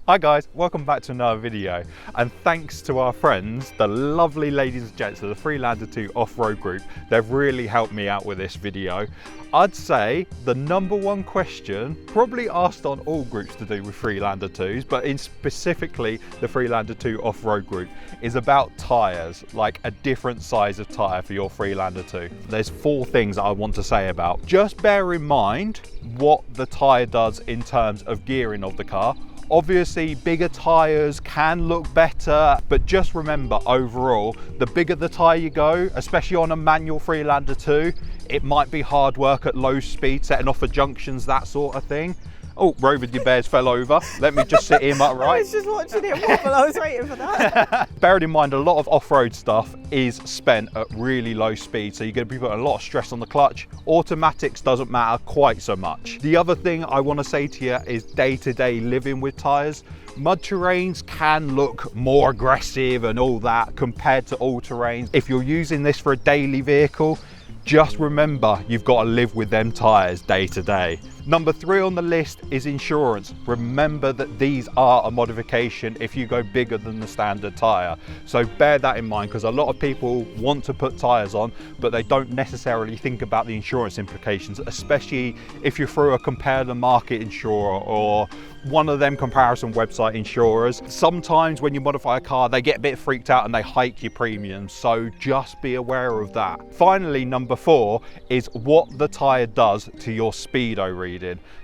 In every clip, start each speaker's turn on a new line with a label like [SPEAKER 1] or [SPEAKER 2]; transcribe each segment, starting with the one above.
[SPEAKER 1] Hi guys, welcome back to another video, and thanks to our friends, the lovely ladies and gents of the Freelander 2 Off-Road group. They've really helped me out with this video. I'd say the number one question, probably asked on all groups to do with Freelander 2s, but in specifically the Freelander 2 Off-Road group, is about tyres, like a different size of tyre for your Freelander 2. There's 4 things that I want to say about. Just bear in mind what the tyre does in terms of gearing of the car. Obviously, bigger tyres can look better, but just remember overall, the bigger the tyre you go, especially on a manual Freelander 2, it might be hard work at low speed, setting off for junctions, that sort of thing. Oh, Rover de Bears fell over. Let me just sit him upright.
[SPEAKER 2] I was just watching it wobble, I was waiting for that.
[SPEAKER 1] Bearing in mind, a lot of off-road stuff is spent at really low speed, so you're going to be putting a lot of stress on the clutch. Automatics doesn't matter quite so much. The other thing I want to say to you is day-to-day living with tyres. Mud terrains can look more aggressive and all that compared to all terrains. If you're using this for a daily vehicle, just remember you've got to live with them tyres day to day. Number 3 on the list is insurance. Remember that these are a modification if you go bigger than the standard tyre. So bear that in mind, because a lot of people want to put tyres on, but they don't necessarily think about the insurance implications, especially if you're through a compare the market insurer or one of them comparison website insurers. Sometimes when you modify a car, they get a bit freaked out and they hike your premiums, so just be aware of that. Finally, number 4 is what the tyre does to your speedo reading.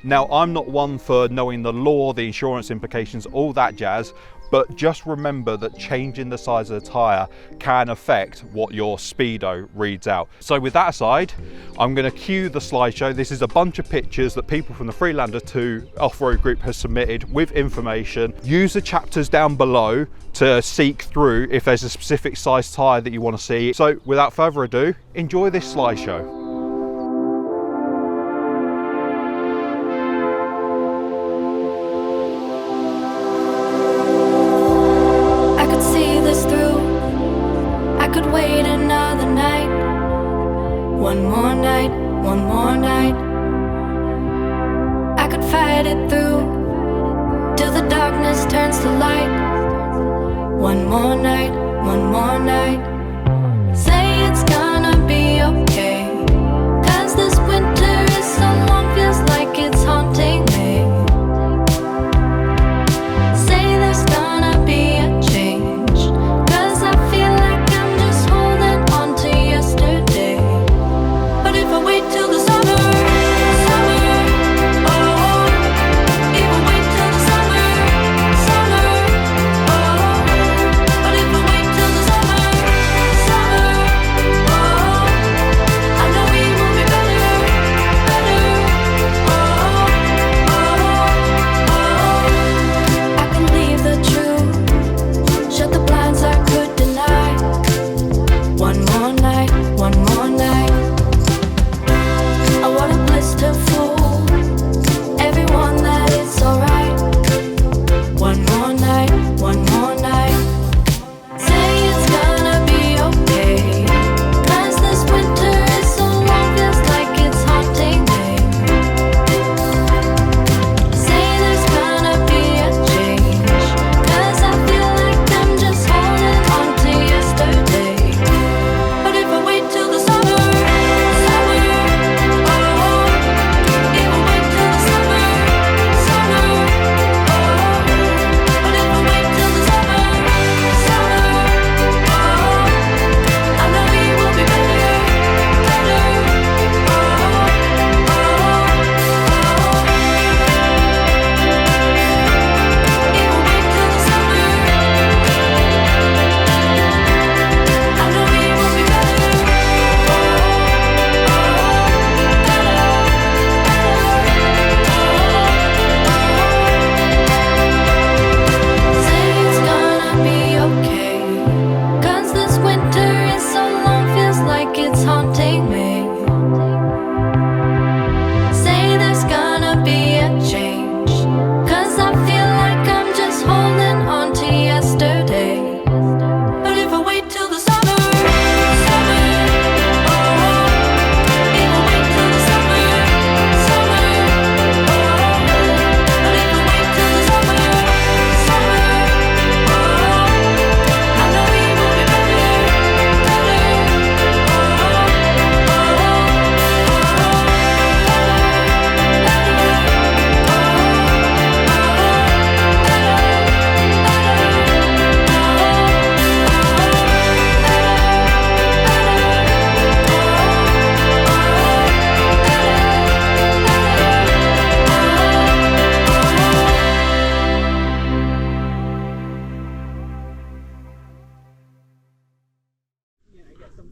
[SPEAKER 1] Now, I'm not one for knowing the law, the insurance implications, all that jazz, but just remember that changing the size of the tyre can affect what your speedo reads out. So with that aside, I'm going to cue the slideshow. This is a bunch of pictures that people from the Freelander 2 Off-Road group has submitted with information. Use the chapters down below to seek through if there's a specific size tyre that you want to see. So without further ado, enjoy this slideshow.
[SPEAKER 3] One more night, I could fight it through till the darkness turns to light. One more night, one more night. Say it's gonna be okay, 'cause this winter is so long, feels like it's haunting me. Say there's gonna be a change, 'cause I feel like I'm just holding on to yesterday. But if I wait till the summer, oh, if I wait till the summer, oh, but if I wait till the summer,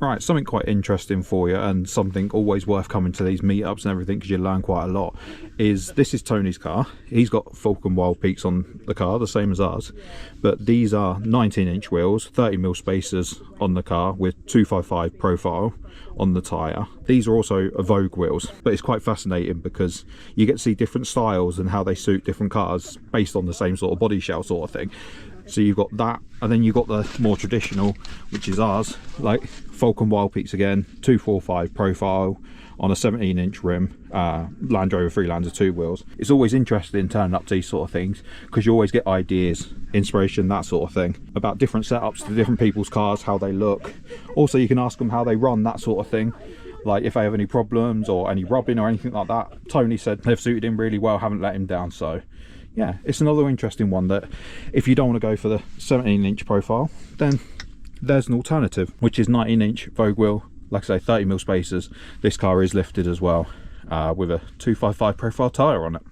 [SPEAKER 1] Right, something quite interesting for you, and something always worth coming to these meetups and everything, because you learn quite a lot, is this is Tony's car. He's got Falcon Wild Peaks on the car, the same as ours, but these are 19-inch wheels, 30mm spacers on the car with 255 profile on the tyre. These are also Vogue wheels, but it's quite fascinating because you get to see different styles and how they suit different cars based on the same sort of body shell sort of thing. So you've got that, and then you've got the more traditional, which is ours, like Falcon Wild Peaks again, 245 profile on a 17-inch rim, Land Rover Freelander 2 wheels. It's always interesting turning up to these sort of things because you always get ideas, inspiration, that sort of thing, about different setups to different people's cars, how they look. Also, you can ask them how they run, that sort of thing, like if they have any problems or any rubbing or anything like that. Tony said they've suited him really well, haven't let him down. So yeah, it's another interesting one that if you don't want to go for the 17-inch profile, then there's an alternative, which is 19-inch Vogue wheel, like I say, 30mm spacers. This car is lifted as well, with a 255 profile tyre on it.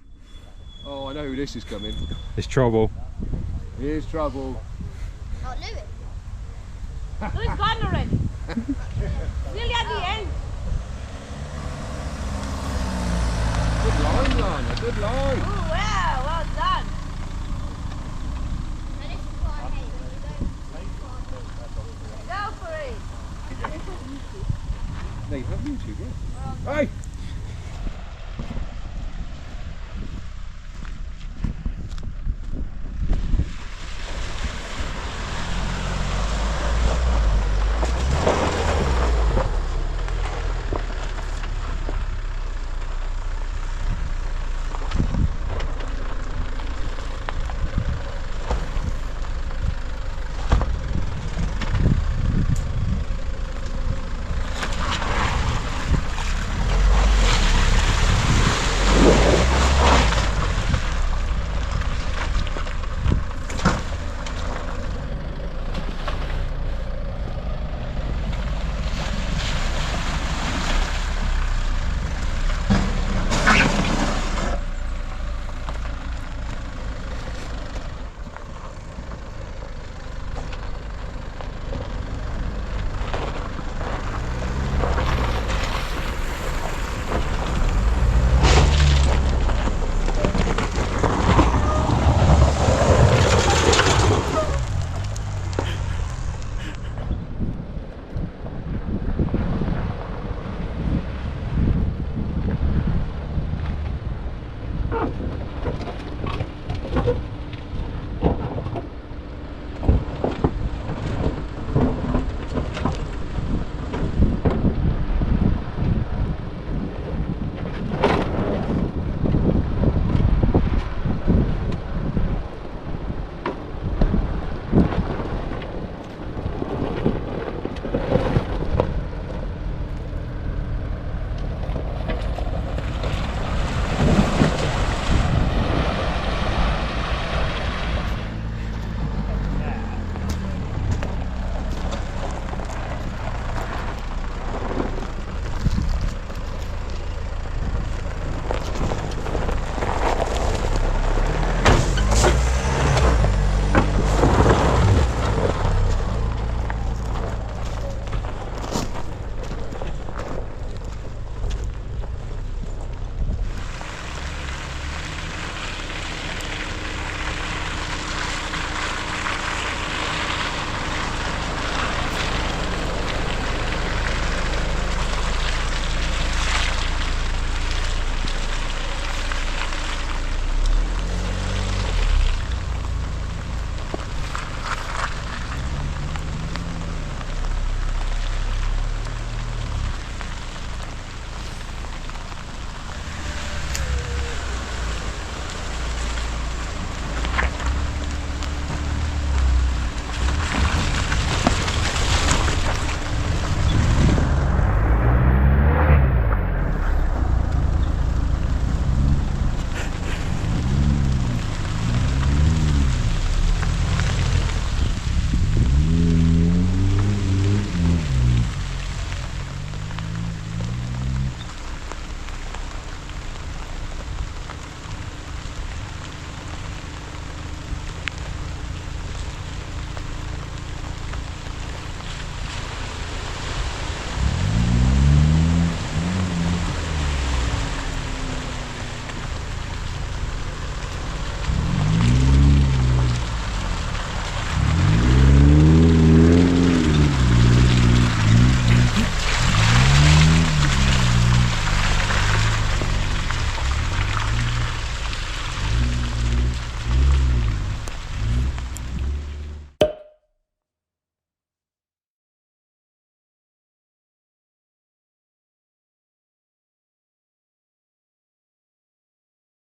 [SPEAKER 4] Oh, I know who this is coming.
[SPEAKER 1] It's trouble.
[SPEAKER 4] Here's trouble.
[SPEAKER 5] Not Louis.
[SPEAKER 2] Louis gone already. Really at the end.
[SPEAKER 4] Good line, Lana, good line.
[SPEAKER 2] Oh, wow, well done.
[SPEAKER 5] And this is what I hate when you don't.
[SPEAKER 2] Go for it.
[SPEAKER 4] They have YouTube, yeah. Hey!